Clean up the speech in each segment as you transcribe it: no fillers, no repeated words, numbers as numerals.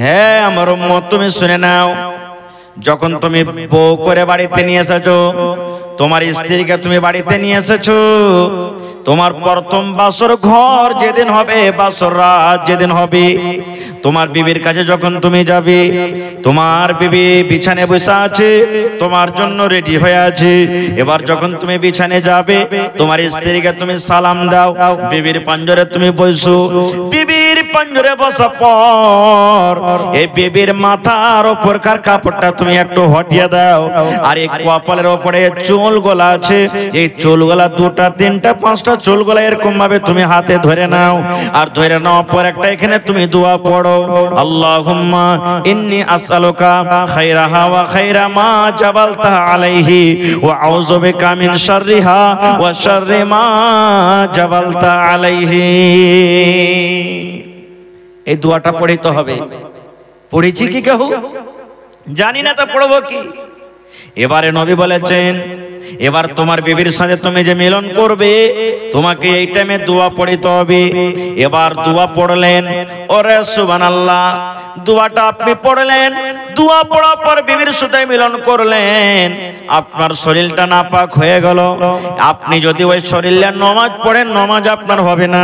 হ্যাঁ আমার উম্মত তুমি শুনে নাও, যখন তুমি বউ করে বাড়িতে নিয়ে এসেছো, তোমার স্ত্রীকে তুমি বাড়িতে নিয়ে এসেছো, তোমার প্রথম বাসর ঘর যেদিন হবে, বাসর রাত যেদিন হবে, তোমার বিবির কাছে যখন তুমি যাবে, তোমার বিবি বিছানে বসে আছে, তোমার জন্য রেডি হয়ে আছে। এবার যখন তুমি বিছানে যাবে, তোমার স্ত্রীকে তুমি সালাম দাও, বিবির পাঞ্জরে তুমি বসো। বিবির পাঞ্জরে বসা পর এই বিবির মাথার উপরকার কাপড়টা তুমি একটু হটিয়ে দাও, আর এই কপালের উপরে চুলগুলো আছে, এই চুলগুলা দুটা তিনটা পাঁচটা চুলগুলা এরকম ভাবে তুমি হাতে ধরে নাও, আর ধরে নেওয়ার পর একটা এখানে তুমি দোয়া পড়ো, আল্লাহুম্মা ইন্নী আসআলুকা খায়রাহা ওয়া খায়রা মা জাবালতা আলাইহি ওয়া আউযু বিকা মিন শাররিহা ওয়া শাররি মা জাবালতা আলাইহি। এই দোয়াটা পড়তে হবে। পড়েছি কি কেউ? জানি না, তা পড়বো কি? এবারে নবী বলেছেন, এবার তোমার বিবির সাথে তুমি যে মিলন করবে, তোমাকে এই টাইমে দোয়া পড়তে হবে। এবার দোয়া পড়লেন, ওরে সুবহানাল্লাহ, দোয়াটা আপনি পড়লেন, দোয়া পড়ার পর বিবির সাথে মিলন করলেন, আপনার শরীরটা নাপাক হয়ে গেল। আপনি যদি ওই শরীরে নামাজ পড়েন, নামাজ আপনার হবে না।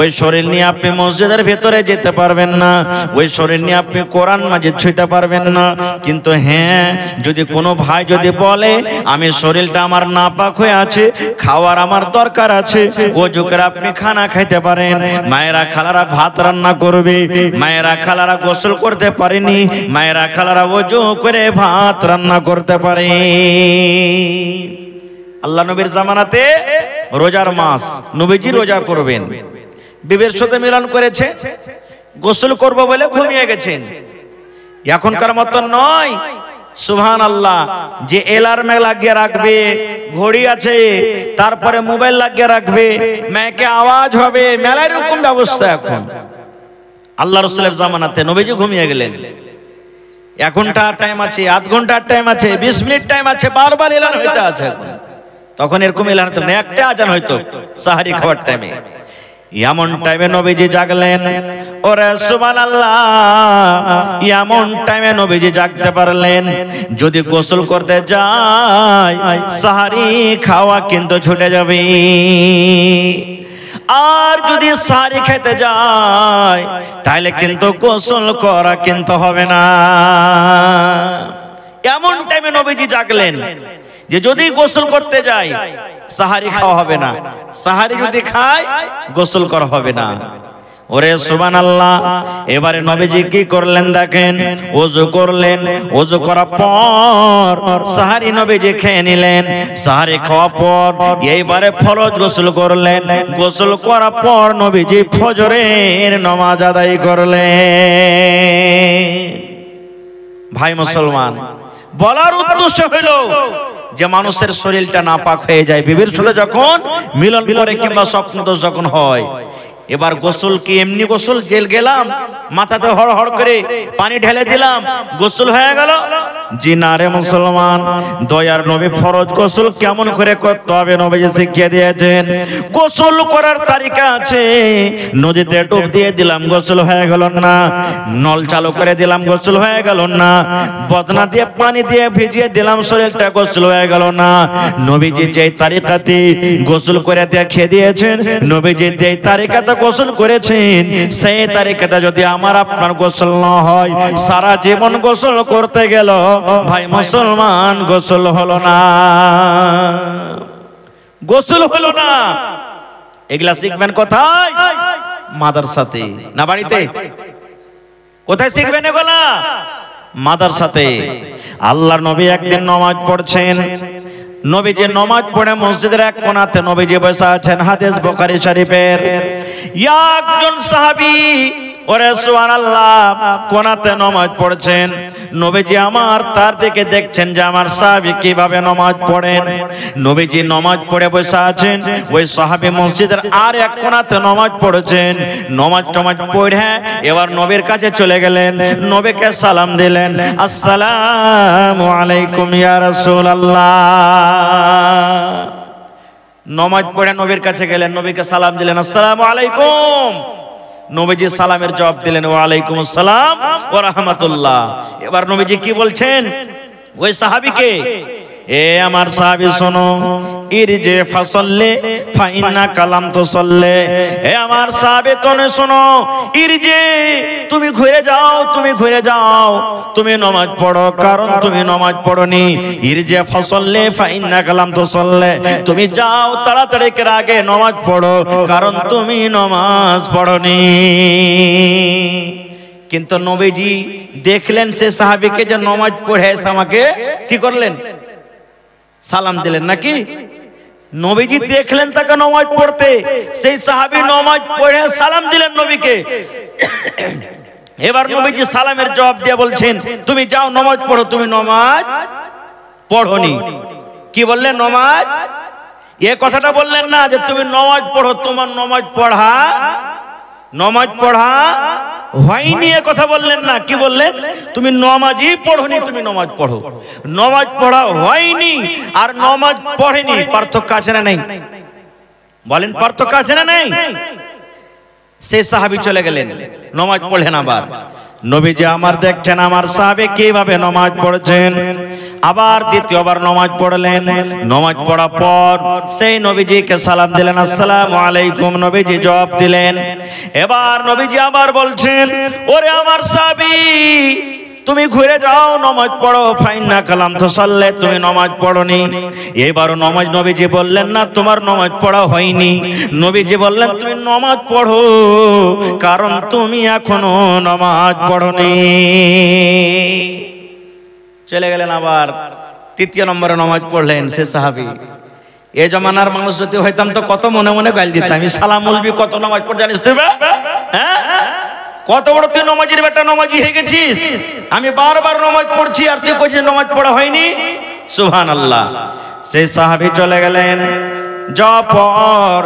ওই শরীর নিয়ে আপনি মসজিদের ভেতরে যেতে পারবেন না, ওই শরীর নিয়ে আপনি কোরআন মাজিদ ছুঁতে পারবেন না। কিন্তু হ্যাঁ, যদি কোনো ভাই যদি বলে আমি শরীরটা আমার নাপাক হয়ে আছে, খাওয়ার আমার দরকার আছে, ওযু করে আপনি খানা খাইতে পারেন। মায়েরা খালারা ভাত রান্না করবে, মায়েরা খালারা গোসল করতে পারেনি, মায়েরা খালারা ওযু করে ভাত রান্না করতে পারে। আল্লাহ নবীর জামানাতে রোজার মাস, নবীজি রোজা করবেন, বিবির সাথে মিলন করেছে, গোসল করব বলে ঘুমিয়ে গেছেন। এখনকার মতো নয়, সুবহানাল্লাহ, যে অ্যালার্মে লাগিয়ে রাখবে, ঘড়ি আছে, তারপরে মোবাইল লাগিয়ে রাখবে, মাইকে আওয়াজ হবে, মেলায় রকম ব্যবস্থা এখন। আল্লাহ রাসূলের জামানাতে নবীজি ঘুমিয়ে গেলেন, 1 ঘন্টা টাইম আছে, আধ ঘন্টার টাইম আছে, 20 মিনিট টাইম আছে, বারবার এলান হইতে আছে। তখন এরকম এলান হতো না, একটা আজান হয়তো সাহারি খাওয়ার টাইমে। এমন টাইমে নবীজি জাগলেন, ওরে সুবহানাল্লাহ, এমন টাইমে নবীজি জাগতে পারলেন। যদি গোসল করতে যায়, সাহারি খাওয়া কিন্তু ছুটে যাবে, আর যদি সাহারি খেতে যায় তাহলে কিন্তু গোসল করা কিন্তু হবে না। এমন টাইমে নবীজি জাগলেন যে যদি গোসল করতে যায়, সাহারি খাওয়া হবে না, সাহারি যদি খায় গোসল করা হবে না। ওরে সুবহানাল্লাহ, এবারে নবীজি কি করলেন দেখেন, ওযু করলেন, ওযু করার পর সাহারি নবীজি খেয়ে নিলেন। সাহারি খাওয়ার পর এইবারে ফরজ গোসল করলেন, গোসল করার পর নবীজি ফজরের নামাজ আদায় করলেন। ভাই মুসলমান, বলার উদ্দেশ্য হলো যে মানুষের শরীরটা নাপাক হয়ে যায় বিবির সাথে যখন মিলন করে কিংবা স্বপ্নদোষ যখন হয়। এবার গোসল কি এমনি গোসল, জেল গেলাম, মাথাতে হড় হড় করে পানি ঢেলে দিলাম, গোসল হয়ে গেল? জি না রে মুসলমান, দয়ার নবী ফরজ গোসল কেমন করে করতে হবে নবীজি শিখিয়ে দিয়েছেন। গোসল করার তারিকা আছে। নদীতে ডুব দিয়ে দিলাম, গোসল হয়ে গেল না। নল চালু করে দিলাম, গোসল হয়ে গেল না। বদনা দিয়ে পানি দিয়ে ভিজিয়ে দিলাম, শরীরটা গোসল হয়ে গেল না। নবীজি যেই তারিকাতে গোসল করে দেখিয়ে দিয়েছেন, নবীজি যেই তারিকাতে গোসল করেছেন, সেই তারিকাতে যদি আমার আপনার গোসল না হয়, সারা জীবন গোসল করতে গেল ভাই মুসলমান গোসল হলো না, গোসল হলো না। এগুলা শিখবেন কোথায়? মাদ্রাসাতে না বাড়িতে? কোথায় শিখবেন এগুলা? মাদ্রাসাতে। আল্লাহর নবী একদিন নামাজ পড়ছেন, নবীজি নামাজ পড়ে মসজিদের এক কোণাতে নবীজি বসে আছেন। হাদিস বুখারী শরীফের। একজন সাহাবী, ওরে সুবহানাল্লাহ, কোণাতে নামাজ পড়ছেন। নবীজি আমার তার দিকে দেখছেন যে আমার সাহাবী কিভাবে নামাজ পড়েন। নবীজি নামাজ পড়ে বসে আছেন, ওই সাহাবী মসজিদের আর এক কোণাতে নামাজ পড়ছেন। নামাজ পড়ে এবার নবীর কাছে চলে গেলেন, নবীকে সালাম দিলেন, আসসালামু আলাইকুম ইয়া রাসূলুল্লাহ। নামাজ পড়ে নবীর কাছে গেলেন, নবীকে সালাম দিলেন, আসসালামু আলাইকুম। নবীজি সালামের জবাব দিলেন ওয়া আলাইকুম আসসালাম ওয়া রাহমাতুল্লাহ। এবার নবীজি কি বলছেন ওই সাহাবীকে, এ আমার সাহাবী শোনো, ইরজে ফাসাল্লে ফাইন্না কালাম তো সল্লে। এ আমার সাহাবী তোনে শোনো, ইরজে তুমি ঘুরে যাও, তুমি ঘুরে যাও, তুমি নামাজ পড়ো, কারণ তুমি নামাজ পড়নি। ইরজে ফাসাল্লে ফাইন্না কালাম তো সল্লে, তুমি যাও তাড়াতাড়ি করে আগে নামাজ পড়ো, কারণ তুমি নামাজ পড়নি। কিন্তু নবীজি দেখলেন সে সাহাবীকে যে নামাজ পড়ে এসে আমাকে কি করলেন, সালাম দিলেন নাকি? নবীজি দেখলেন তাকে নামাজ পড়তে, সেই সাহাবী নামাজ পড়ে সালাম দিলেন নবীকে। এবার নবীজি সালামের জবাব দিয়ে বলছেন, তুমি যাও নামাজ পড়ো, তুমি নামাজ পড়োনি। কি বললেন? নামাজ। এই কথাটা বললেন না যে তুমি নামাজ পড়ো, তোমার নামাজ পড়া হয়নি, এ কথা বললেন না। কি বললেন? তুমি নামাজই পড়োনি, তুমি নামাজ পড়ো। নামাজ পড়া হয়নি আর নামাজ পড়েনি, পার্থক্য আছে না নেই? বলেন, পার্থক্য আছে না নেই? সেই সাহাবী চলে গেলেন, নামাজ পড়লেন। আবার নবীজি আমার দেখছেন আমার সাহাবী কিভাবে নামাজ পড়ছেন, আবার দ্বিতীয়বার নামাজ পড়লেন। নামাজ পড়ার পর সেই নবীজিকে সালাম দিলেন, আসসালামু আলাইকুম, নবীজি জবাব দিলেন। এবার নবীজি আবার বলছেন, ওরে আমার সাহাবী তুমি ঘুরে যাও, নামাজ পড়ো, ফাইন্না কালাম তো সল্লে, তুমি নামাজ পড়োনি। এবারও নামাজ নবীজি বললেন না তোমার নামাজ পড়া হয়নি, নবীজি বললেন তুমি নামাজ পড়ো, কারণ তুমি এখনো নামাজ পড়োনি। চলে গেলেন, আবার তৃতীয় নম্বরে নামাজ পড়লেন সে সাহাবী। এ জমানার মানুষ যদি হইতাম তো কত মনে মনে গাল দিতাম, আমি সালাম বলবি, কত নামাজ পড় জানিস তুই? হ্যাঁ, কত বড় তুই নামাজের বেটা, নামাজি হয়ে গেছিস। আমি বারবার নামাজ পড়ছি আর তুই কইছিস নামাজ পড়া হয়নি। সুবহানাল্লাহ। সেই সাহাবী চলে গেলেন, যাওয়ার পর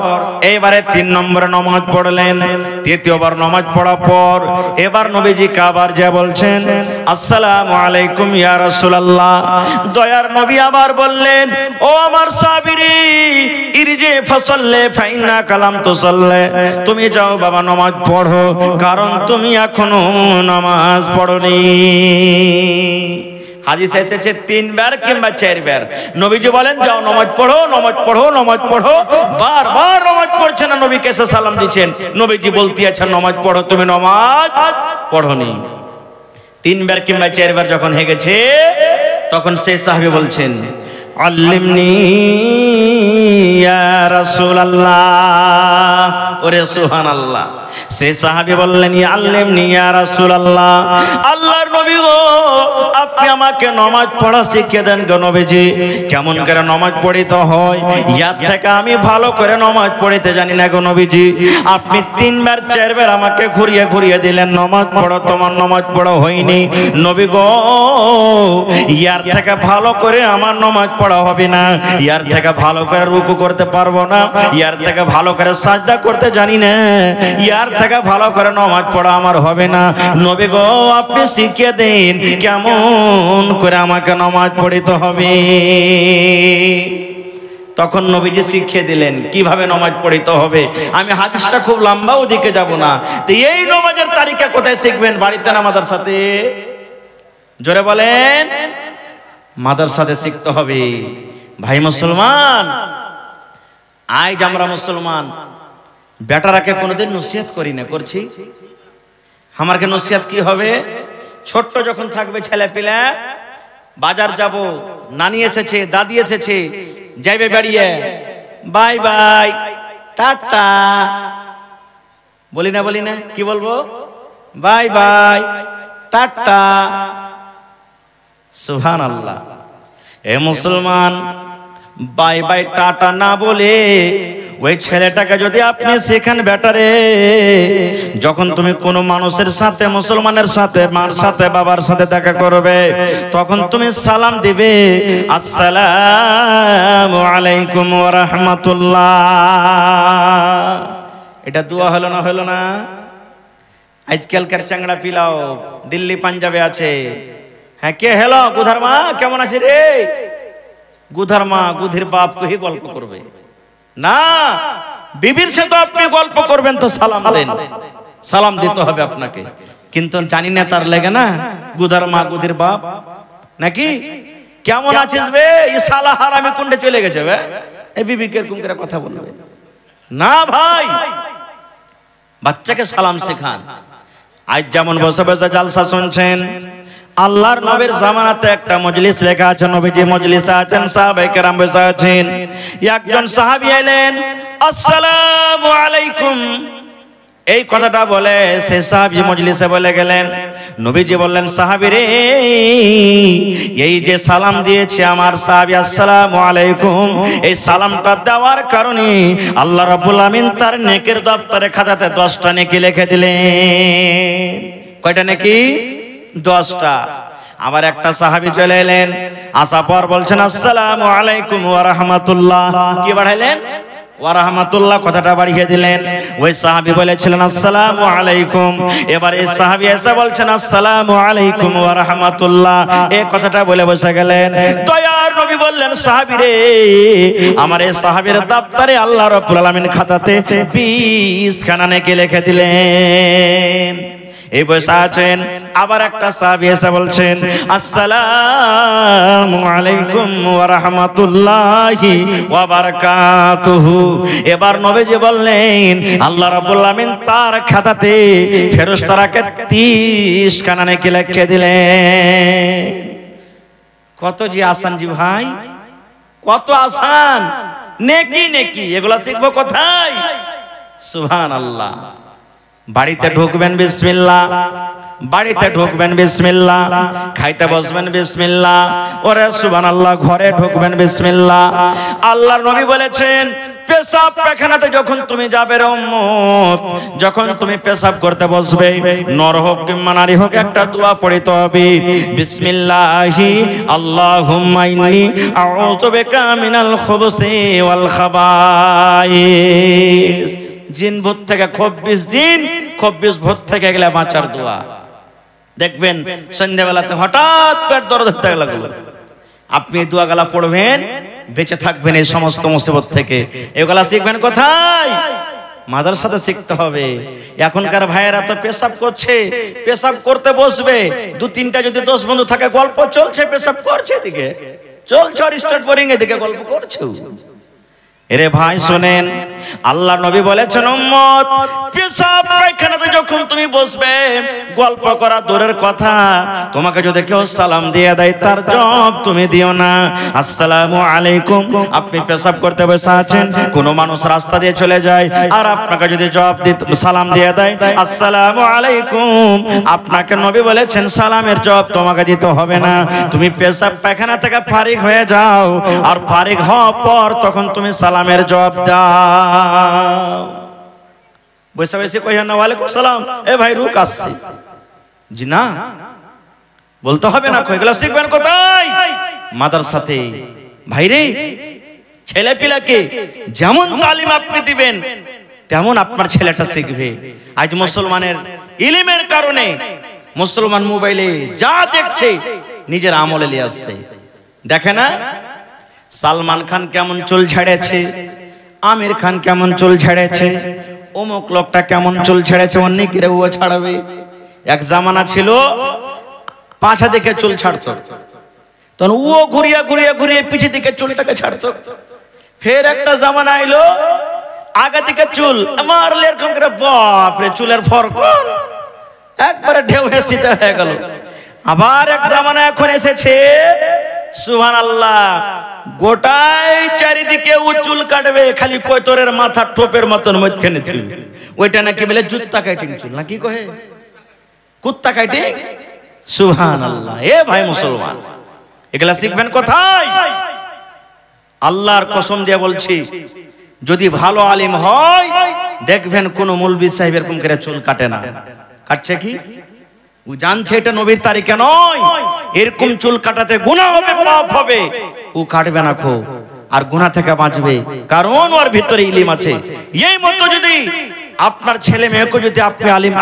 এবারে 3 নম্বরে নামাজ পড়লেন। তৃতীয়বার নামাজ পড়ার পর এবার নবীজি কাবার যা বলছেন, আসসালামু আলাইকুম ইয়া রাসূলুল্লাহ। দয়ার নবী আবার বললেন, ও আমার সাহাবী, ইরজি ফাসাল্লি ফাইন্না কালাম তুসাল্লি, তুমি যাও বাবা নামাজ পড়ো, কারণ তুমি এখনো নামাজ পড়োনি। হাদিস এসেছে 3 বার কিংবা 4 বার। নবীজি বলেন যাও নামাজ পড়ো, নামাজ পড়ো, নামাজ পড়ো। বারবার নামাজ পড়ছে না, নবীকে এসে সালাম দিচ্ছেন। নবীজি বলতে আছেন নামাজ পড়ো, তুমি নামাজ পড়োনি। 3 বার কিংবা 4 বার যখন হয়ে গেছে, তখন সেই সাহাবী বলছেন, আল্লিমনি ইয়া রাসূলুল্লাহ। ওরে সুবহানাল্লাহ। সেই সাহাবী বললেন, আল্লিমনি ইয়া রাসূলুল্লাহ, আল্লাহর নবী গো আপনি আমাকে নামাজ পড়া শিখিয়ে দেন গো নবীজি। কেমন করে নামাজ পড়িতে হয়, ইয়ার থেকে আমি ভালো করে নামাজ পড়িতে জানি না গো নবীজি। আপনি 3 বার 4 বার আমাকে ঘুরিয়ে ঘুরিয়ে দিলেন, নামাজ পড়ো, তোমার নামাজ পড়া হয়নি। নবী গো ইয়ার থেকে ভালো করে আমার নামাজ পড়া হবে না, ইয়ার থেকে ভালো করে রুকু করতে পারবো না, ইয়ার থেকে ভালো করে সাজদা করতে জানি না, ইয়ার থেকে ভালো করে নামাজ পড়া আমার হবে না। নবী গো আপনি শিখিয়ে দিন কেমন করে আমাকে নামাজ পড়িতে হবে। তখন নবীজি শিখিয়ে দিলেন কিভাবে নামাজ পড়িতে হবে। আমি হাদিসটা খুব লম্বা, ওদিকে যাব না। তো এই নামাজের তারিকা কোথায় শিখবেন? বাড়িতে না মাদ্রাসাতে? জোরে বলেন। মাদ্রাসাতে শিখতে হবে। ভাই মুসলমান, আজ আমরা মুসলমান বেটারাকে কোনোদিন নসিহত করি না, করছি? আমারকে নসিহত কি হবে? ছোট্ট যখন থাকবে ছেলে পিলা, বাজার যাব, নানি এসেছে, দাদি এসেছে, যাইবে বেরিয়ে, বাই বাই, টাটা, বলি না, কি বলবো? Bye bye, tata. সুবহানাল্লাহ। এ মুসলমান, বাই বাই টাটা না বলে ওই ছেলেটাকে যদি আপনি শেখান, বেটারে যখন তুমি কোনো মানুষের সাথে, মুসলমানের সাথে, মার সাথে, বাবার সাথে দেখা করবে, তখন তুমি সালাম দিবে, আসসালামু আলাইকুম ওয়া রাহমাতুল্লাহ। এটা দোয়া হলো না? হলো না? আজকালকার চাংড়া পিলাও দিল্লি পাঞ্জাবে আছে। হ্যাঁ, কে? হ্যালো গুধার মা, কেমন আছে রে? গুধার মা গুধির বাপ কহি গল্প করবে না, বিবির সাথে আপনি গল্প করবেন তো সালাম দেন। সালাম দিতে হবে আপনাকে, কিন্তু জানি না তার লেগে না গুদার মা গুদির বাপ নাকি কেমন আছিস বে এই শালা হারামি কুন্ডে চলে গেছে বে এই বিবিকে এরকম করে কথা বলবে না ভাই। বাচ্চাকে সালাম শেখান। আজ যেমন বসে বসে জালসা শুনছেন, আল্লাহর নবীর জামানাতে একটা মজলিস লেখা আছে, নবীজি মজলিসে আছেন, সাহাবায়ে কেরাম বসে আছেন। একজন সাহাবী এলেন, আসসালামু আলাইকুম, এই কথাটা বলে সে সাহাবী মজলিসে বলে গেলেন। নবীজি বললেন, সাহাবী রে, এই যে সালাম দিয়েছে আমার সাহাবী আসসালামু আলাইকুম, এই সালামটা দেওয়ার কারণে আল্লাহ রাব্বুল আমিন তার নেকের দফতরে খাতাতে 10টা নেকি লিখে দিলেন। কয়টা নেকি? 10টা। আবার একটা সাহাবী চলে এলেন, আসার পর বলছেন আসসালামু আলাইকুম ওয়া রাহমাতুল্লাহ, কি বাড়াইলেন? ওয়া রাহমাতুল্লাহ কথাটা বাড়িয়ে দিলেন। ওই সাহাবী বলেছিলেন আসসালামু আলাইকুম, এবার এই সাহাবী এসে বলছেন আসসালামু আলাইকুম ওয়া রাহমাতুল্লাহ, এই কথাটা বলে বসে গেলেন। দয়ার নবী বললেন, সাহাবী রে, আমার এই সাহাবীর দফতরে আল্লাহ রাব্বুল আলামিন খাতাতে 20 খানা নেকি লিখে দিলেন। এই বসে আছেন। আবার একটা সাহাবী এসে বলছেন আসসালামু আলাইকুম ওয়া রাহমাতুল্লাহি ওয়া বারাকাতুহু। এবার নবীজি বললেন, আল্লাহ রাব্বুল আমিন তার খাতাতে ফেরেশতারাকে 30 খানা নেকি লিখে দিলেন। কত জি আসান জি ভাই, কত আসান। নেকি নেকি এগুলা শিখবো কোথায়? সুবহানাল্লাহ। বাড়িতে ঢুকবেন বিসমিল্লাহ, বাড়িতে ঢুকবেন বিসমিল্লাহ, খাইতে বসবেন বিসমিল্লাহ, ওরে সুবহানাল্লাহ, ঘরে ঢুকবেন বিসমিল্লাহ। আল্লাহর নবী বলেছেন, পেশাব পায়খানাতে যখন তুমি যাবে রে উম্মত, যখন তুমি পেশাব করতে বসবে, নর হোক কিংবা নারী হোক, একটা দোয়া পড়তে হবে, বিসমিল্লাহি আল্লাহুম্মা ইন্নী আউযু বিকা মিনাল খুবুসি ওয়াল খাবাইস। জিন ভূত থেকে খব্বিস জিন, খব্বিস ভূত থেকে গেলে বাঁচার দোয়া। দেখবেন সন্ধ্যাবেলাতে হঠাৎ পেট দরদ হতে লাগলো, আপনি দোয়াগুলা পড়বেন, বেঁচে থাকবেন এই সমস্ত মুসিবত থেকে। এগুলা শিখবেন কোথায়? মাদ্রাসাতে শিখতে হবে। এখনকার ভাইয়েরা তো পেশাব করছে, পেশাব করতে বসবে, 2-3টা যদি 10 বন্ধু থাকে, গল্প চলছে, পেশাব করছে, এদিকে চলছে, আর স্টার্ট বোরিং এদিকে গল্প করছে। এরে ভাই শোনেন, আল্লাহ নবী বলেছেন, উম্মত পেশাব পায়খানাতে যখন তুমি বসবে, গল্প করা দূরের কথা, তোমাকে যদি কেউ সালাম দিয়ে দেয়, তার জবাব তুমি দিও না। আসসালামু আলাইকুম, আপনি পেশাব করতে বসে আছেন, কোন মানুষ রাস্তা দিয়ে চলে যায়, আর আপনাকে যদি জবাব দিতে সালাম দিয়ে দেয় আসসালামু আলাইকুম, আপনাকে নবী বলেছেন সালামের জবাব তোমাকে দিতে হবে না। তুমি পেশাব পায়খানা থেকে ফারিগ হয়ে যাও, আর ফারিগ হওয়ার পর তখন তুমি সালামের জবাব দাও। বসে বসে কইয়া না ওয়ালাইকুম সালাম, এ ভাই রুক আসছে, জি না বলতে হবে না। এগুলো শিখবেন কোথায়? মাদ্রাসাতে। ভাইরে, ছেলে পিলাকে যেমন তালিম আপনি দিবেন, তেমন আপনার ছেলেটা শিখবে। আজ মুসলমানের ইলমের কারণে মুসলমান মোবাইলে যা দেখছে নিজের আমলে নিয়ে আসছে। দেখে না সালমান খান কেমন চুল ছেড়েছে, আমির খান কেমন চুল ছেড়েছে, অমুক লোকটা কেমন চুল ছেড়েছে, অন্য কিরে ও ছাড়াবে। এক জামানা ছিল পাছা দিকে চুল ছাড়তো, তখন ও ঘুরিয়ে ঘুরিয়ে ঘুরিয়ে পিছে দিকে চুলটাকে ছাড়তো। ফের একটা জামানা আইলো আগে দিকে চুল মারলে এরকম করে, বাপরে চুলের ফরক একবারে ঢেউ হেসিতে হয়ে গেল। আবার এক জামানা এখন এসেছে, সুবহানাল্লাহ, গোটাই চারিদিকে ও চুল কাটবে, খালি কৈতরের মাথা টোপের মতন মধ্যখানে তুলবে। ওইটা নাকি বলে জুত্তা কাটিং চুল, নাকি কহে কুত্তা কাটিং। সুবহানাল্লাহ। এ ভাই মুসলমান, এগুলা শিখবেন কোথায়? আল্লাহর কসম দিয়ে বলছি, যদি ভালো আলিম হয়, দেখবেন কোন মৌলবি সাহেব এরকম করে চুল কাটে না। কাটছে কি? ও জানছে এটা নবীর তারিখে নয়, এরকম চুল কাটাতে গুনাহ হবে, পাপ হবে, ও কাটবে না খো, আর গুনাহ থেকে বাঁচবে, কারণ ওর ভিতরে ইলম আছে। এই মতো যদি আপনার ছেলে মেয়েকে যদি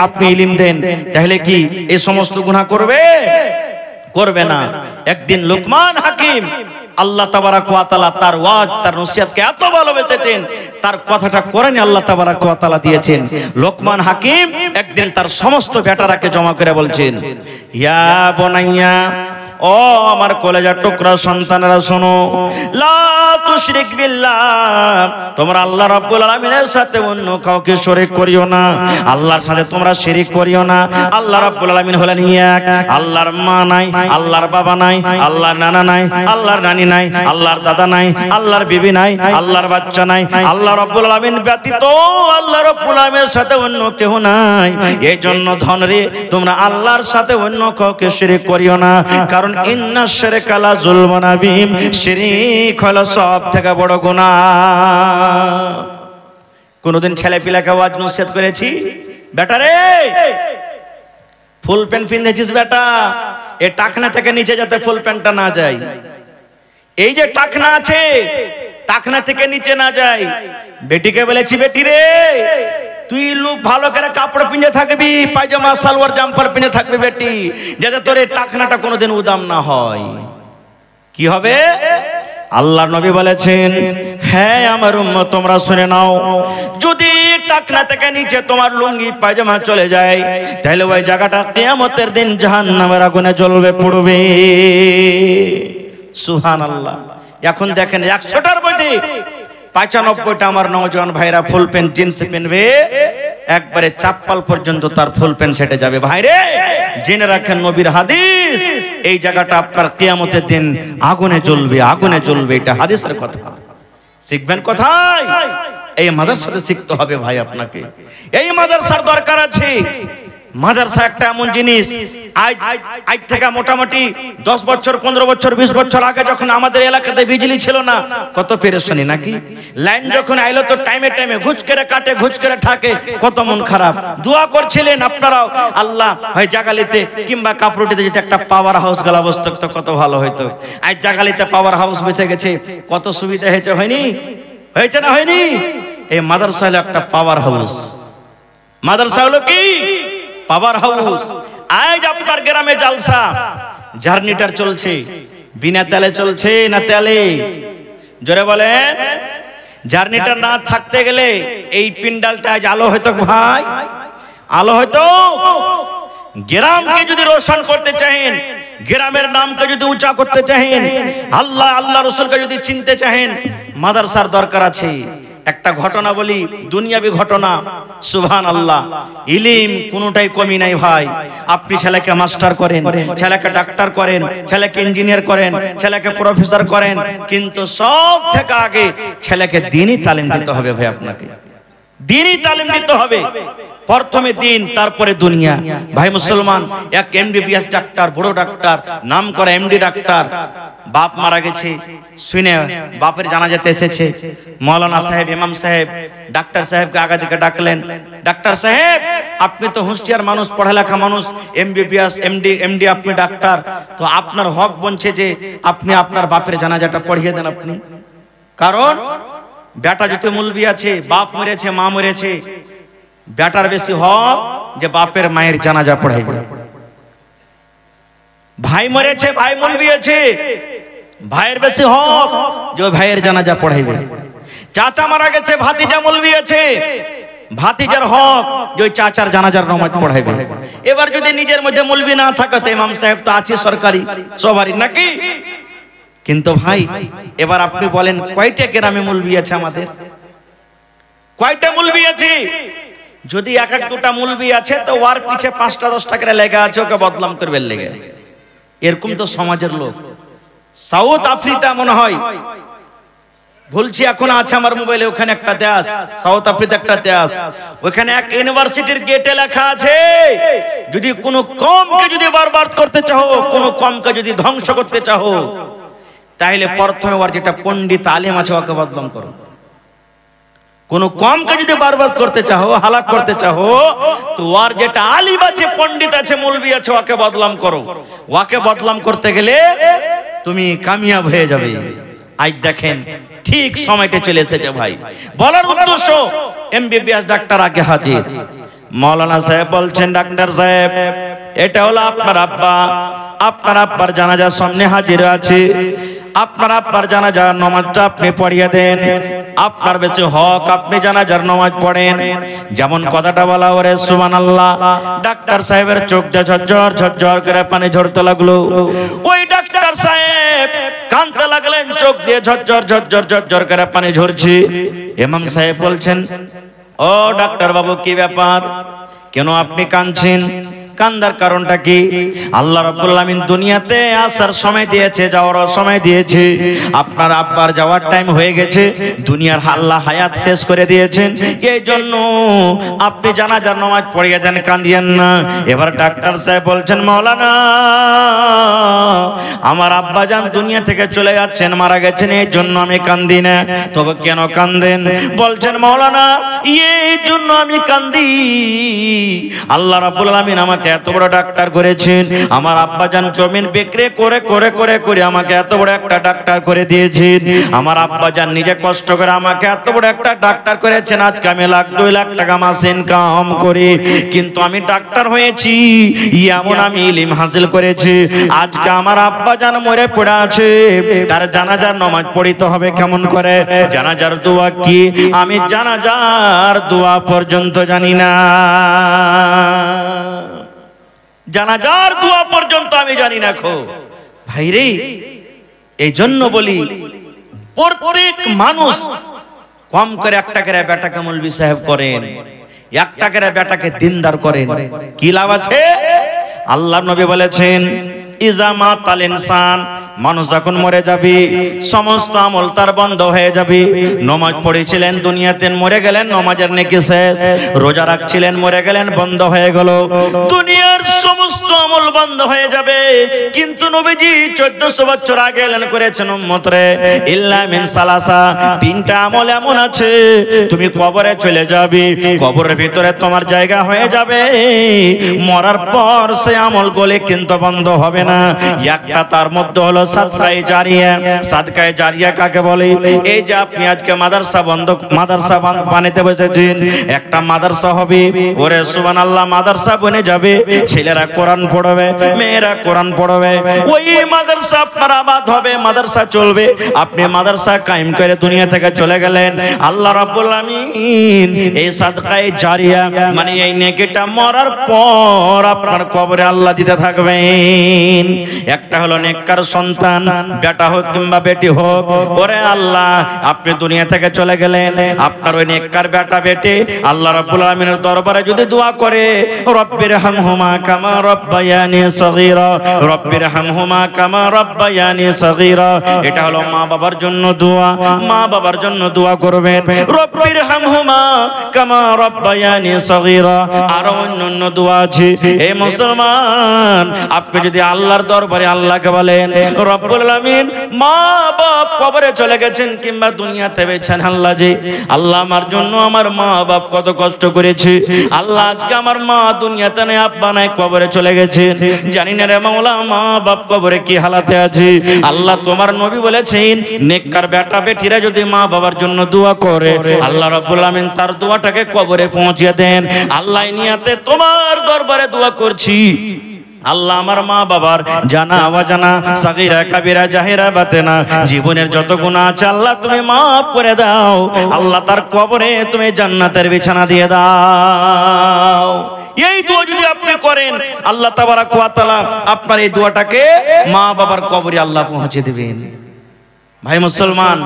আপনি ইলম দেন, তাহলে কি এই সমস্ত গুনাহ করবে? করবে না। একদিন লুকমান হাকিম আল্লাহ তাবারাক ওয়া তাআলা তার ওয়াজ তার নসিহতকে এত ভালোবেসেছেন, তার কথাটা কোরআনে আল্লাহ তাবারাক ওয়া তাআলা দিয়েছেন। লোকমান হাকিম একদিন তার সমস্ত বেটারাকে জমা করে বলছেন, ইয়া বুনাইয়া, ও আমার কলেজার টুকরা সন্তানেরা শোনো, লা তুশরিক বিল্লাহ, তোমরা আল্লাহ রাব্বুল আলামিনের সাথে অন্য কাউকে শরীক করিও না, আল্লাহর সাথে তোমরা শিরিক করিও না। আল্লাহ রাব্বুল আলামিন হলেন এক, আল্লাহর মা নাই, আল্লাহর বাবা নাই, আল্লাহর নানা নাই, আল্লাহর নানি নাই, আল্লাহর দাদা নাই, আল্লাহর বিবি নাই, আল্লাহর বাচ্চা নাই, আল্লাহ রাব্বুল আলামিন ব্যতীত আল্লাহ রাব্বুল আলামিনের সাথে অন্য কেউ নাই। এই জন্য ধনরে তোমরা আল্লাহর সাথে অন্য কাউকে শিরিক করিও না, কারণ ইন্না শিরকা লা যুলমুন আযীম, শিরিক হলো সব থেকে বড় গুনাহ। কোনদিন ছেলে পিলাকে ওয়াজ নসিহত করেছি, বেটা রে ফুল প্যান্ট পিনেছিস বেটা, এ টাকনা থেকে নিচে যাতে ফুল প্যান্টটা না যায়, এই যে টাকনা আছে টাকনা থেকে নিচে না যায়। বেটিকে বলেছি, বেটি রে তুই লোক ভালো করে কাপড় পিনে থাকবি, পায়জামা সালোয়ার জাম্পার পিনে থাকবি বেটি, যাতে তোর এই টাকনাটা কোনোদিন উদাম না হয়। কি হবে? আল্লাহর নবী বলেছেন, হ্যাঁ আমার উম্মত তোমরা শুনে নাও, যদি টাকনা থেকে নিচে তোমার লুঙ্গি পায়জামা চলে যায়, তাহলে ওই জায়গাটা কিয়ামতের দিন জাহান্নামের আগুনে জ্বলবে, পুড়বে। সুবহানাল্লাহ। এখন দেখেন 100টার মধ্যে 95টা আমার নওজোয়ান ভাইরা ফুল প্যান্ট জিন্স পিনবে, একবারে চাপ্পাল পর্যন্ত তার ফুল প্যান্ট সেটে যাবে। ভাইরে জেনে রাখেন নবীর হাদিস, এই জায়গাটা আপনার কিয়ামতের দিন আগুনে জ্বলবে, আগুনে জ্বলবে। এটা হাদিসের কথা। শিখবেন কোথায়? এই মাদ্রাসাতে শিখতে হবে ভাই আপনাকে। এই মাদ্রাসার দরকার আছে। মাদ্রাসা একটা এমন জিনিস, আজ থেকে মোটামুটি 10 বছর 15 বছর 20 বছর আগে যখন আমাদের এলাকাতে বিজলি ছিল না, কত পেরেশানি নাকি। লাইন যখন আইলো তো টাইমে টাইমে ঘুষ করে কাটে, ঘুষ করে ঠাকে, কত মন খারাপ। দোয়া করছিলেন আপনারাও, আল্লাহ হয় জাগালিতে কিংবা কাপড়টিতে যদি একটা পাওয়ার হাউস গলা বসত তো কত ভালো হইতো। আজ জাগালিতে পাওয়ার হাউস বেঁচে গেছে, কত সুবিধা হয়েছে, হয়নি? হয়েছে না হয়নি? এই মাদ্রাসা হলো একটা পাওয়ার হাউস। মাদ্রাসা হলো কি? Power house. আজ আপনার গ্রামে জালসা, জার্নিটার চলছে, বিনা তেলে চলছে না তেলে? জোরে বলেন। জার্নিটার না থাকতে গেলে এই পিন্ডালটা আজ আলো হয়তো ভাই, আলো হয়তো। গ্রামকে যদি রোশন করতে চাহেন, গ্রামের নামকে যদি উঁচা করতে চাহেন, আল্লাহ আল্লাহ রসুলকে যদি চিনতে চাহেন, মাদ্রাসার দরকার আছে। একটা ঘটনা বলি, দুনিয়াবি ঘটনা। সুবহানাল্লাহ। ইলম কোনটাই কমি নাই ভাই। আপনি ছেলেকে মাস্টার করেন, ছেলেকে ডাক্তার করেন, ছেলেকে ইঞ্জিনিয়ার করেন, ছেলেকে প্রফেসর করেন, কিন্তু সব থেকে আগে ছেলেকে দ্বীনি তালিম দিতে হবে ভাই। আপনাকে দ্বীনি তালিম দিতে হবে। প্রথমে দিন, তারপরে দুনিয়া। ভাই মুসলমান, এক এমবিবিএস ডাক্তার, বড় ডাক্তার, নাম করা এমডি ডাক্তার, বাপ মারা গেছে শুনে বাপের জানাজাতে এসেছে। মৌলানা সাহেব, ইমাম সাহেব ডাক্তার সাহেবকে আগা থেকে ডাকলেন, ডাক্তার সাহেব আপনি তো হুঁশিয়ার মানুষ, পড়ালেখা মানুষ, এমবিবিএস এমডি, আপনি ডাক্তার, তো আপনার হক বনছে যে আপনি আপনার বাপের জানাজাটা পড়িয়ে দেন আপনি। কারণ বেটা যদি মুলবি আছে, বাপ মরেছে, মা মরেছে, বেটার বেশি হক যে বাপের মায়ের জানাজা পড়াইবে। ভাই মরেছে, ভাই মুলবি আছে, ভাইয়ের বেশি হক যে ভাইয়ের জানাজা পড়াইবে। চাচা মারা গেছে, ভাতিজা মুলবি আছে, ভাতিজার হক যে চাচার জানাজার নামাজ পড়াইবে। এবার যদি নিজের মধ্যে মুলবি না থাকে তো ইমাম সাহেব তো আছে সরকারি সবারই নাকি। কিন্তু ভাই এবার আপনি বলেন কয়টা গ্রামে মুলবি আছে আমাদের? কয়টা মুলবি আছে? যদি এক এক দুটা মুলবি আছে তো ওর পিছে 5টা 10টা করে লেগা আছে ওকে বদনাম করবে লেগে। এরকম তো সমাজের লোক। সাউথ আফ্রিকা মনে হয়, বলছি এখন আছে আমার মোবাইলে, ওখানে একটা দেশ, সাউথ আফ্রিকা একটা দেশ, ওখানে এক ইউনিভার্সিটির গেটে লেখা আছে, যদি কোনো কমকে যদি বরবাদ করতে চাও, কোনো কমকে যদি ধ্বংস করতে চাও, তাহলে প্রথমে ওর যেটা পণ্ডিত আলেম আছে ওকে বদনাম করো। কোন কমকে যদি বরবাদ করতে চাও, হালাক করতে চাও, তো ওর যেটা আলিম আছে, পণ্ডিত আছে, মৌলবি আছে, ওকে বদনাম করো। ওকে বদনাম করতে গেলে তুমি কামিয়াব হয়ে যাবে। আজ দেখেন ঠিক সময়টা চলে এসেছে ভাই। বলার উদ্দেশ্য, এমবিবিএস ডাক্তার আগে হাজির। মৌলানা সাহেব বলছেন, ডাক্তার সাহেব এটা হলো আপনার আব্বা, আপনার আব্বার জানাজার সামনে হাজির আছে। আপনার আব্বার জানাজার নামাজটা আপনি পড়িয়ে দেন, আপনার বেঁচে হক আপনি জানাজার নামাজ পড়েন। যেমন কথাটা বলা ওরে সুবহানাল্লাহ। ডাক্তার সাহেবের চোখ দিয়ে ঝরঝর ঝরঝর করে পানি ঝরতে লাগলো। ওই ডাক্তার সাহেব কাঁদতে লাগলেন, চোখ দিয়ে ঝরঝর ঝরঝর ঝরঝর করে পানি ঝরছে। ইমাম সাহেব বলছেন, ও ডাক্তার বাবু কি ব্যাপার, কেন আপনি কাঁদছেন? কান্দার কারণটা কি? আল্লাহ রাব্বুল আলামিন দুনিয়াতে আসার সময় দিয়েছে, যাওয়ার সময় দিয়েছে। আপনার আব্বার যাওয়ার টাইম হয়ে গেছে, দুনিয়ার আল্লাহ হায়াত শেষ করে দিয়েছেন, এই জন্য আপনি জানাজার নামাজ পড়িয়ে দেন, কাঁদিয়েন না। এবার ডাক্তার সাহেব বলছেন, মাওলানা আমার আব্বা জান দুনিয়া থেকে চলে যাচ্ছেন, মারা গেছেন, এই জন্য আমি কান্দি না। তবে কেন কান্দেন? বলছেন, মাওলানা এই জন্য আমি কান্দি, আল্লাহ রাব্বুল আলামিন আমাকে এত বড় ডাক্তার করেছেন, আমার আব্বা জান জমিন বিক্রি করে করে করে করে আমাকে এত বড় একটা ডাক্তার করে দিয়েছেন। আমার আব্বা জান নিজে কষ্ট করে আমাকে এত বড় একটা ডাক্তার করেছেন। আজকে আমি লাখ 2 লাখ টাকা মাসে ইনকাম করি, কিন্তু আমি ডাক্তার হয়েছি, এমন আমি ইলম হাসিল করেছি। আজকে আমার আব্বা জান মরে পড়ে আছে, তার জানাজার নামাজ পড়িতে হবে কেমন করে? জানাজার দোয়া কি আমি জানাজার দোয়া পর্যন্ত জানি না, জানাজার দোয়া পর্যন্ত আমি জানি না খো ভাইরে। এই জন্য বলি প্রত্যেক মানুষ কম করে একটা করে বেটাকে মৌলভী সাহেব করেন, একটা করে বেটাকে দিনদার করেন, কি লাভ আছে? আল্লাহর নবী বলেছেন, ইজামা তাল ইনসান, মানুষ যখন মরে যাবে সমস্ত আমল তার বন্ধ হয়ে যাবে। নামাজ পড়েছিলেন দুনিয়াতে, মরে গেলেন নামাজের নেকি শেষ। রোজা রাখছিলেন, মরে গেলেন, বন্ধ হয়ে গেল। দুনিয়ার সমস্ত আমল বন্ধ হয়ে যাবে, কিন্তু নবীজি 1400 বছর আগে এলেন করেছেন উম্মতরে, ইল্লা মিন সালাসা, 3টা আমল এমন আছে তুমি কবরে চলে যাবে, কবরের ভিতরে তোমার জায়গা হয়ে যাবে, মরার পর সে আমল গলে কিন্তু বন্ধ হবে না। একটা তার মধ্যে হলো সাদকায়ে জারিয়া। সাদকায়ে জারিয়া কাকে বলে? এই যে আপনি আজকে মাদ্রাসা বানাতে বসেছেন, একটা মাদ্রাসা হবে, ওরে সুবহানাল্লাহ, মাদ্রাসা বনে যাবে, ছেলেরা কোরআন পড়বে, মেয়েরা কোরআন পড়বে, ওই মাদ্রাসা আপনার আবাদ হবে, মাদ্রাসা চলবে। আপনি মাদ্রাসা কায়েম করে দুনিয়া থেকে চলে গেলেন, আল্লাহ রাব্বুল আলামিন এই সাদকায়ে জারিয়া মানে এই নেকিটা মরার পর আপনার কবরে আল্লাহ দিতে থাকবেন। একটা হলো নেককার সন্তান, বেটা হোক কিংবা বেটি হোক, ওরে আল্লাহ আপনি দুনিয়া থেকে চলে গেলেন, আপনার ওই নেককার বেটা বেটি আল্লাহ রাব্বুল আলামিনের দরবারে যদি দোয়া করে, রব্বির হামহুমা কামা রব্বায়ানি সগীরা, রব্বির হামহুমা কামা রব্বায়ানি সগীরা, এটা হলো মা বাবার জন্য দোয়া। মা বাবার জন্য দোয়া করবেন, রব্বির হামহুমা কামা রব্বায়ানি সগীরা। আর অন্যান্য দোয়া আছে। এই মুসলমান, আপনি যদি আল্লাহর দরবারে আল্লাহকে বলেন, রব্বুল আলামিন মা বাপ কবরে চলে গেছেন কিংবা দুনিয়াতে বেছেন, আল্লাহ জি আল্লাহ আমার জন্য আমার মা বাপ কত কষ্ট করেছে, আল্লাহ আজকে আমার মা দুনিয়াতে নেই, আব্বা নাই, কবরে চলে গেছে, জানি না রে মাওলা মা বাপ কবরে কি হালাতে আছে। আল্লাহ তোমার নবী বলেছেন, নেককার বেটা বেটিরা যদি মা বাবার জন্য দোয়া করে, আল্লাহ রাব্বুল আলামিন তার দোয়াটাকে কবরে পৌঁছে দেন। আল্লাহ নিয়াতে তোমার দরবারে দোয়া করছি, আল্লাহ আমার মা বাবার জানা অজানা, সাগীরা কাবীরা জাহিরা বাতেনা জীবনের যত গুনাহ আছে আল্লাহ তুমি মাফ করে দাও। আল্লাহ তার কবরে তুমি জান্নাতের বিছানা দিয়ে দাও। এই দোয়া যদি আপনি করেন, আল্লাহ তাবারাক ওয়া তাআলা আপনার এই দোয়াটাকে মা বাবার কবরে আল্লাহ পৌঁছে দিবেন। ভাই মুসলমান,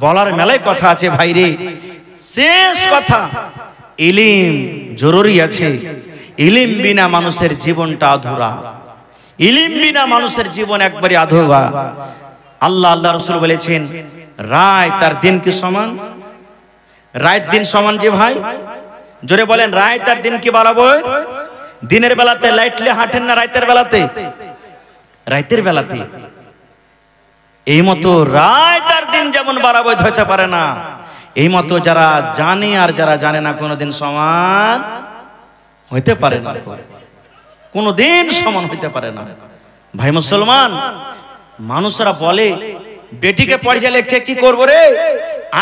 বলার মেলায় কথা আছে ভাইরে, শেষ কথা, ইলম জরুরি আছে। ইলম বিনা মানুষের জীবনটা আধুরা, ইলম বিনা মানুষের জীবন একবারে আধুরা। আল্লাহ রাসূল বলেছেন, রাত আর দিন কি সমান? রাত দিন সমান যে ভাই, জোরে বলেন, রাত আর দিন কি বরাবর? দিনের বেলাতে লাইটলে হাঁটেন না রাতের বেলাতে? রাতের বেলাতে। এই মতো রাত আর দিন যেমন বরাবর হতে পারে না, এই মতো যারা জানে আর যারা জানে না কোনোদিন সমান হইতে পারে না, কোনদিন সমান হইতে পারে না। ভাই মুসলমান, মানুষরা বলে বেটিকে পড়িয়ে লিখছে কি করবো রে,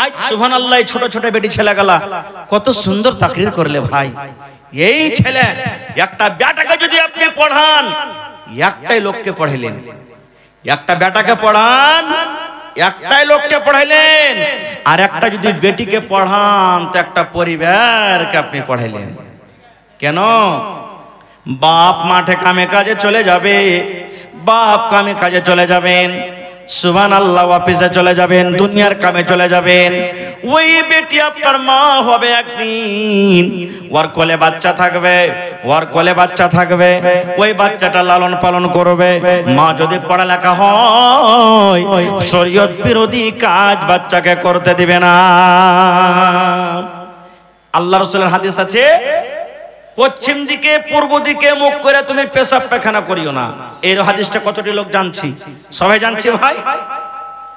আজ সুবহানাল্লাহ ছোট ছোট বেটি ছেলেগুলা কত সুন্দর তাকরীর করলে। ভাই এই ছেলে একটা বেটাকে যদি আপনি পড়ান, একটাই লোককে পড়াইলেন, একটা বেটাকে পড়ান, একটাই লোককে পড়াইলেন, আর একটা যদি বেটিকে পড়ান তো একটা পরিবারকে আপনি পড়াইলেন। কেন? বাপ মাঠে কামে কাজে চলে যাবে, বাপ কামে কাজে চলে যাবেন, সুবহানাল্লাহ, অফিসে চলে যাবেন, দুনিয়ার কামে চলে যাবেন। ওই বেটি আপনার মা হবে একদিন, ওর কোলে বাচ্চা থাকবে, ওর কোলে বাচ্চা থাকবে, ওই বাচ্চাটা লালন পালন করবে। মা যদি পড়ালেখা হয়, শরীয়ত বিরোধী কাজ বাচ্চাকে করতে দিবে না। আল্লাহ রাসূলের হাদিস আছে, পশ্চিম দিকে পূর্ব দিকে মুখ করে তুমি পেশাব পায়খানা করিও না। এই হাদিসটা কতটি লোক জানছি? সবাই জানছি ভাই?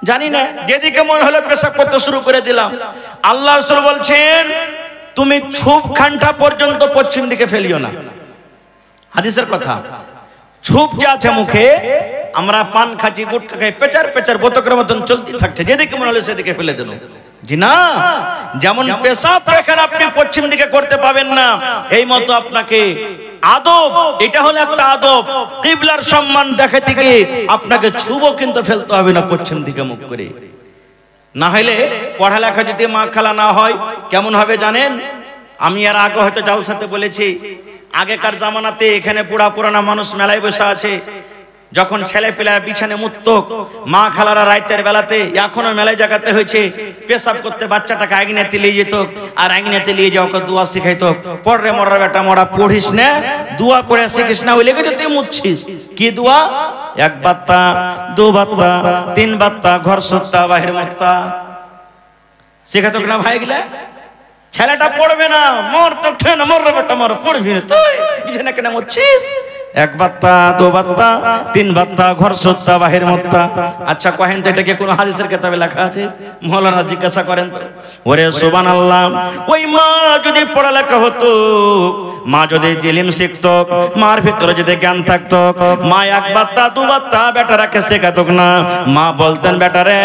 জানি না, যেদিকে মনে হলো পেশাব করতে শুরু করে দিলাম। আল্লাহ রাসূল বলছেন তুমি ছুপ খানটা পর্যন্ত পশ্চিম দিকে ফেলিও না। হাদিসের কথা। ছুপ যে আছে মুখে, আমরা পান খাচ্ছি, গুটখা খাই, পেচার পেচার বোতকের মতন চলতে থাকছে, যেদিকে মনে হলো সেদিকে ফেলে দেন। জি না, যেমন পেশাব পায়খানা আপনি পশ্চিম দিকে করতে পাবেন না, এই মতো আপনাকে আদব, এটা হলো একটা আদব, কিবলার সম্মান দেখাতে গিয়ে আপনাকে ছুবো কিন্তু ফেলতে হবে না পশ্চিম দিকে মুখ করে। না হলে পড়ালেখা যদি মা খালা না হয় কেমন হবে জানেন? আমি এর আগে হয়তো জালসাতে বলেছি, আগেকার জামানাতে এখানে পুরা পুরানা মানুষ মেলায় বসে আছে, যখন ছেলে পেলে বিছানে মুতত, মা খালারা রাতের বেলাতে, এখনো মেলায় জায়গাতে হয়েছে, পেশাব করতে বাচ্চাটাকে আঙিনাতে নিয়ে যেত, আর আঙিনাতে নিয়ে যাওয়া ওকে দোয়া শিখাইতো, পড়রে মরা বেটা মরা পড়িস না, দোয়া করে শিখিস না, ওই লেগে তুই মুতছিস। কি দোয়া? এক বাত্তা, দু বাত্তা, তিন বাত্তা, ঘর সত্তা বাহির মত্তা শিখাতো না ভাই গিলা? ছেলেটা পড়বে না, মর তো ঠেন, মররে বেটা মর, পড়বি না তুই, বিছানা কেন মুতছিস? এক বাত্তা, দু বাত্তা, তিন বাত্তা, ঘর সত্তা বাহির মত্তা। আচ্ছা কহেন তো এটা কি কোনো হাদিসের কিতাবে লেখা আছে? মাওলানা জিজ্ঞাসা করেন তো। ওরে সুবহানাল্লাহ, ওই মা যদি পড়ালেখা হতো, মা যদি ইলম শিখতো, মার ভিতরে যদি জ্ঞান থাকতো, মা এক বাত্তা দু বাত্তা বেটারাকে শেখাতো না। মা বলতেন বেটারে,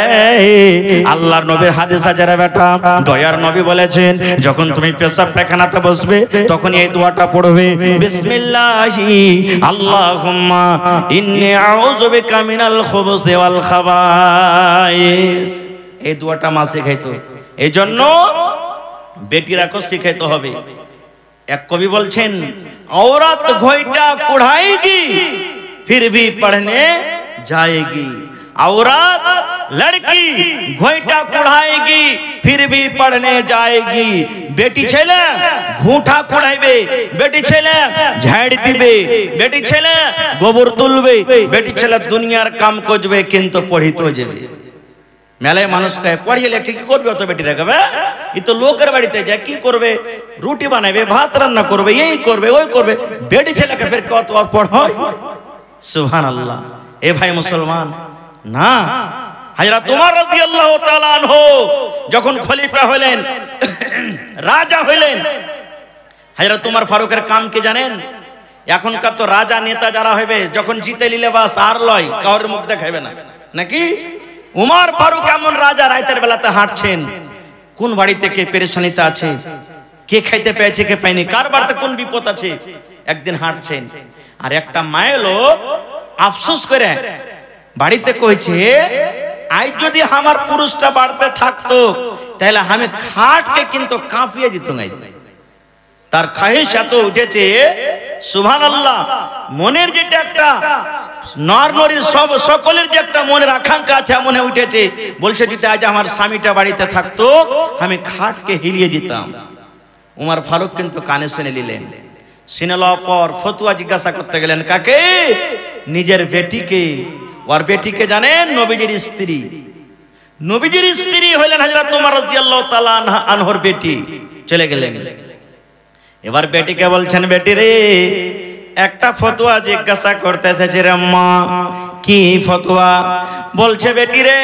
আল্লাহর নবীর হাদিস আছে রে বেটা, দয়ার নবী বলেছেন যখন তুমি পেশাব পায়খানাতে বসবে তখন এই দোয়াটা পড়বে, বিসমিল্লাহি আল্লাহুম্মা ইন্নী আউযু বিকা মিনাল খুবুসি ওয়াল খাবায়েস। এই দোয়াটা মা শেখাইতো, এই জন্য বেটিরাকে শেখাইতে হবে। এক কবি বলছেন, औरत घोइटा कुढ़ाएगी फिर भी पढ़ने जाएगी। औरत लड़की घोइटा कुढ़ाएगी फिर भी पढ़ने जाएगी। बेटी छेले घूठा कुढ़ाइबे, बेटी छेले झाड़ दिबे, बेटी छेले गोबर तुलबे, बेटी छेले दुनियार काम करबे किन्तु पढ़ितो जाबे। মেলায় মানুষ কয় পড়িয়ে লেখে কি করবে অত বেটি রাখবে, এই তো লোকের বাড়িতে যায় কি করবে, রুটি বানাবে, ভাত রান্না করবে, এই করবে ওই করবে, বেটি ছেলেকে ফের কত পড়ায়। সুবহানাল্লাহ। এ ভাই মুসলমান না, হযরত ওমর রাদিয়াল্লাহু তাআলা আনহু যখন খলিফা হলেন, রাজা হলেন, হযরত ওমর ফারুকের কাম কি জানেন? এখনকার তো রাজা নেতা যারা হবে যখন জিতে নিলে বাস আর লয়, কারোর মুখ দেখাবে না নাকি? উমর ফারুক এমন রাজা, রাতের বেলাতে হাঁটছেন, কোন বাড়িতে কে পেরেশানিতে আছে, কে খাইতে পেয়েছে কে পায়নি, কার বাড়িতে কোন বিপদ আছে, একদিন হাঁটছেন আর একটা মায়ের লোক আফসোস করে বাড়িতে কইছে, আজ যদি আমার পুরুষটা বাড়তে থাকতো তাহলে আমি খাটকে কিন্তু কাঁপিয়ে দিত নাই। তার খাহিশ এত উঠেছে, সুবহানাল্লাহ, মনের যেটা একটা নরনরীর সব সকলের যে একটা মনের আকাঙ্ক্ষা আছে মনে উঠেছে, বলছে যদি আজ আমার স্বামীটা বাড়িতে থাকতো আমি খাটকে হিলিয়ে দিতাম। উমর ফারুক কিন্তু কানে শুনে নিলেন, শুনে লওয়ার পর ফতোয়া জিজ্ঞাসা করতে গেলেন কাকে? নিজের বেটিকে। ওর বেটিকে জানেন? নবীজির স্ত্রী। নবীজির স্ত্রী হলেন হযরত ওমর রাদিয়াল্লাহু তাআলা আনহুর বেটি। চলে গেলেন, এবার বেটিকে বলছেন, বেটি রে একটা ফতোয়া জিজ্ঞাসা করতেছে যে রে আম্মা। কি ফতোয়া? বলছে বেটি রে,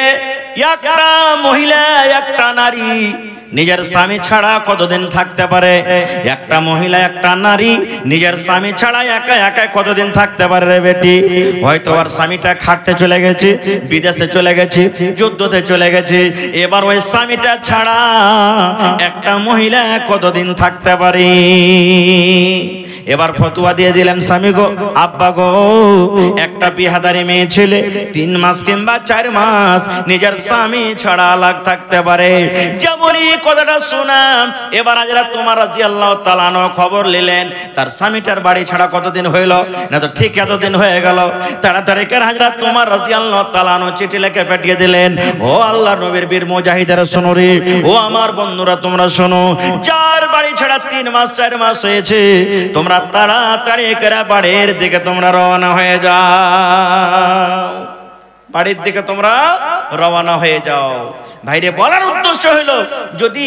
একটা মহিলা একটা নারী নিজের স্বামী ছাড়া কতদিন থাকতে পারে? একটা মহিলা একটা নারী নিজের স্বামী ছাড়া একা একা কতদিন থাকতে পারে রে বেটি? হয়তো আর স্বামীটা খাটতে চলে গেছে, বিদেশে চলে গেছে, যুদ্ধতে চলে গেছে, এবার ওই স্বামীটা ছাড়া একটা মহিলা কতদিন থাকতে পারে? এবার ফতোয়া দিয়ে দিলেন, স্বামী গো, আব্বা গো, একটা বিহাদারি মেয়ে ছেলে 3 মাস কিংবা 4 মাস নিজের স্বামী ছাড়া আলাদা থাকতে পারে। যেমনই কথাটা শোনাম, এবার হাজরাত তোমার রাদিয়াল্লাহু তাআলা আনহু খবর নিলেন তার স্বামীটার বাড়ি ছাড়া কতদিন হইল, না তো ঠিক এতদিন হয়ে গেল। তাড়াতাড়ি করে হাজরাত তোমার রাদিয়াল্লাহু তাআলা আনহু চিঠি লিখে পাঠিয়ে দিলেন, ও আল্লাহর নবীর বীর মুজাহিদেরা শোনো রে, ও আমার বন্ধুরা তোমরা শোনো, যার বাড়ি ছাড়া 3 মাস 4 মাস হয়েছে, তোমরা তাড়াতাড়ি করে বাড়ির দিকে তোমরা রওনা হয়ে যাও, বাড়ির দিকে তোমরা রওনা হয়ে যাও। ভাইরে, বলার উদ্দেশ্য হলো, যদি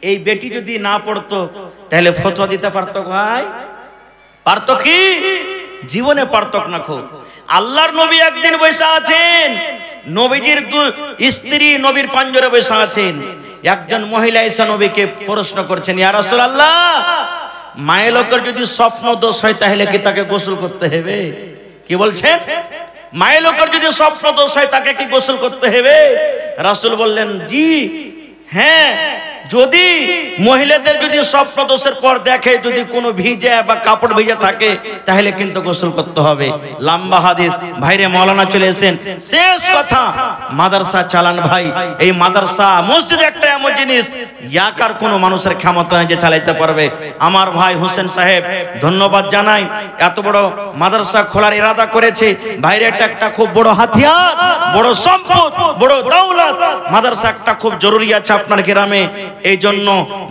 এই বেটি যদি না পড়তো তাহলে ফতোয়া দিতে পারতো? ভাই পারতো কি? জীবনে পারতো না। খুব আল্লাহর নবী একদিন বসে আছেন, নবীজির স্ত্রী নবীর পাঞ্জরে বসে আছেন। একজন মহিলা এসে নবীকে প্রশ্ন করছেন, ইয়া রাসূলুল্লাহ, মায়ের লোকের যদি স্বপ্ন দোষ হয় তাহলে কি তাকে গোসল করতে হবে? কি বলছেন? মায়ের লোকের যদি স্বপ্ন দোষ হয় তাকে কি গোসল করতে হবে? রাসূল বললেন, জি হ্যাঁ, যদি মহিলাদের যদি স্বপ্ন দোষের পর দেখে যদি কোনো ভিজে বা কাপড় ভিজে থাকে তাহলে কিন্তু গোসল করতে হবে। লম্বা হাদিস। ভাইরে, মাওলানা চলে এসেছেন, শেষ কথা, মাদ্রাসা চালান ভাই। এই মাদ্রাসা মসজিদ একটা এমন জিনিস, ইয়াকার কোনো মানুষের ক্ষমতা নেই যে চালাইতে পারবে। আমার ভাই হোসেন সাহেব ধন্যবাদ জানাই, এত বড় মাদ্রাসা খোলার ইরাদা করেছে। ভাইরে, এটা একটা খুব বড় হাতিয়ার, বড় সম্পদ, বড় দৌলত। মাদ্রাসা একটা খুব জরুরি আছে আপনার গ্রামে, এই জন্য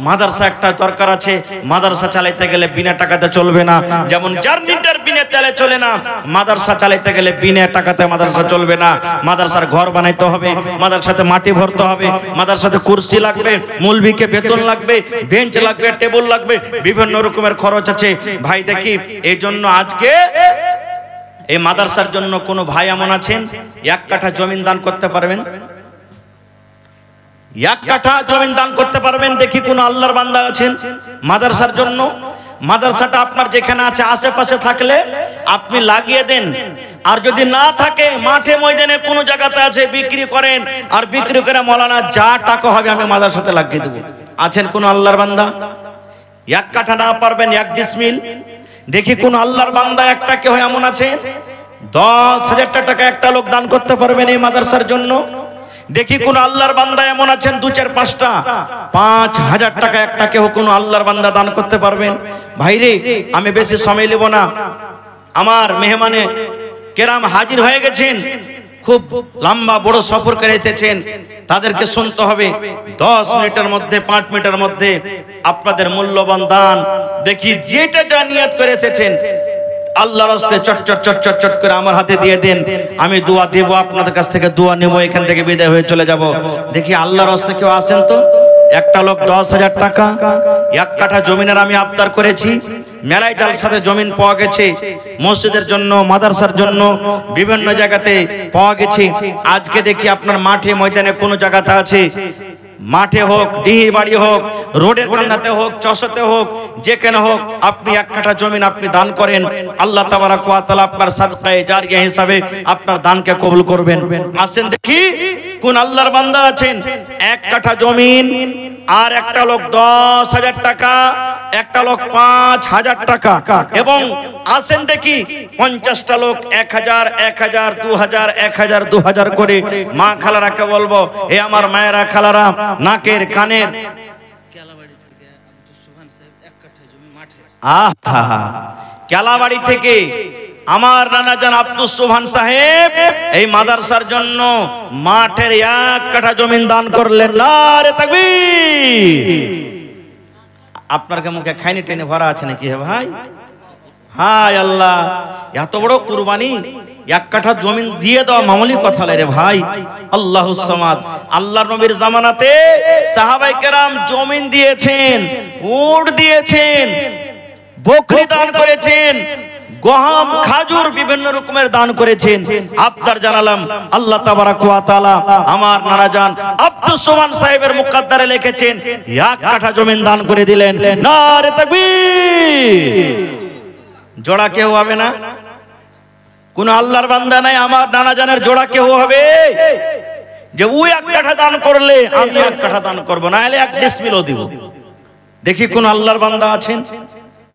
মাদ্রাসা একটা দরকার আছে। মাদ্রাসা চালাইতে গেলে বিনা টাকাতে চলবে না, যেমন জার্নিটার বিনা তেলে চলে না, মাদ্রাসা চালাইতে গেলে বিনা টাকাতে মাদ্রাসা চলবে না। মাদ্রাসার ঘর বানাইতে হবে, মাদ্রাসাতে মাটি ভরতে হবে, মাদ্রাসাতে কুরসি লাগবে, মুলবিকে বেতন লাগবে, বেঞ্চ লাগবে, টেবিল লাগবে, বিভিন্ন রকমের খরচ আছে ভাই। দেখি এই জন্য আজকে এই মাদ্রাসার জন্য কোনো ভাই এমন আছেন 1 কাঠা জমিন দান করতে পারবেন? 1 কাঠা জমিন দান করতে পারবেন? দেখি কোন আল্লাহর বান্দা আছেন মাদ্রাসার জন্য? মাদ্রাসাটা আপনার যেখানে আছে আশেপাশে থাকলে আপনি লাগিয়ে দেন, আর যদি না থাকে মাঠে ময়দানে কোনো জায়গাতে আছে বিক্রি করেন, আর বিক্রি করে মাওলানা যা টাকা হবে আমি মাদ্রাসাতে লাগিয়ে দেব। আছেন কোন আল্লাহর বান্দা? 1 কাঠা না পারবেন 1 ডিসমিল? দেখি কোন আল্লাহর বান্দা একটা কেউ এমন আছে 10,000 টাকা একটা লোক দান করতে পারবেন এই মাদ্রাসার জন্য? দেখি কোন আল্লাহর বান্দা এমন আছেন 2, 4, 5টা 5,000 টাকা একটা কেউ কোন আল্লাহর বান্দা দান করতে পারবেন? ভাইরে, আমি বেশি সময় নেব না, আমার মেহমানে কেরাম হাজির হয়ে গেছেন, খুব লম্বা বড় সফর করে এসেছেন, তাদেরকে শুনতে হবে। 10 মিনিটের মধ্যে 5 মিনিটের মধ্যে আপনাদের মূল্যবান দান দেখি যেটা যা নিয়ত করে এসেছেন আল্লাহর রাস্তে চট চট চট চট চট করে আমার হাতে দিয়ে দেন, আমি দোয়া দেব, আপনাদের কাছ থেকে দোয়া নেব, এখান থেকে বিদায় হয়ে চলে যাব। দেখি আল্লাহর রাস্তে কেউ আসেন তো? একটা লোক 10,000 টাকা 1 কাঠা জমিনের আমি আবদার করেছি, মেলায় জালসাতে জমিন পাওয়া গেছে, মসজিদের জন্য, মাদ্রাসার জন্য, বিভিন্ন জায়গাতে পাওয়া গেছে। আজকে দেখি আপনার মাঠে ময়দানে কোন জায়গাতে আছে, মাঠে হোক, ডিহি বাড়ি হোক, রোডের কান্নাতে হোক, চষতে হোক, যেখানে হোক, আপনি 1 কাঠা জমিন আপনি দান করেন, আল্লাহ তাবারাক ওয়া তাআলা আপনার সাদকায়ে জারিয়া হিসাবে আপনার দানকে কবুল করবেন। আসেন দেখি কোন আল্লাহর বান্দা আছেন 1 কাঠা জমিন, আর একটা লোক 10,000 টাকা, একটা লোক 5,000 টাকা, এবং আসেন দেখি 50টা লোক 1,000 1,000 2,000 1,000 2,000 করে। মা খালারাকে বলবো, এ আমার মায়েরা খালারা, নাকের কানের কেলাবাড়ি থেকে আমার নানা জান আব্দুল সুবহান সাহেব এই মাদ্রাসার জন্য মাঠের 1 কাঠা জমিন দান করলেন। নারে তাকবীর! আপনার মুখে খাইনি টেনে ভরা আছে নাকি ভাই? হায় আল্লাহ, এত বড় কুরবানি 1 কাঠা জমিন দিয়ে দেওয়া মামুলি কথা রে ভাই। আল্লাহুস সামাদ। আল্লাহর নবীর জামানাতে সাহাবায়ে কেরাম জমিন দিয়েছেন, উট দিয়েছেন, বকরি দান করেছেন, গম, খাজুর, বিভিন্ন রকমের দান করেছেন। আবদার জানালাম, আল্লাহ তাবারাক ওয়া তাআলা আমার নানা জান আব্দুল সুবহান সাহেবের মুকদ্দারে লিখেছেন 1 কাঠা জমিন দান করে দিলেন। নারে তাকবীর! জোড়া কেউ হবে না? কোন আল্লাহর বান্দা নাই আমার নানা জানের জোড়া কেউ হবে যে ওই 1 কাঠা দান করলে আমি 1 কাঠা দান করব, না হলে 1 ডিসমিলও দিব? দেখি কোন আল্লাহর বান্দা আছেন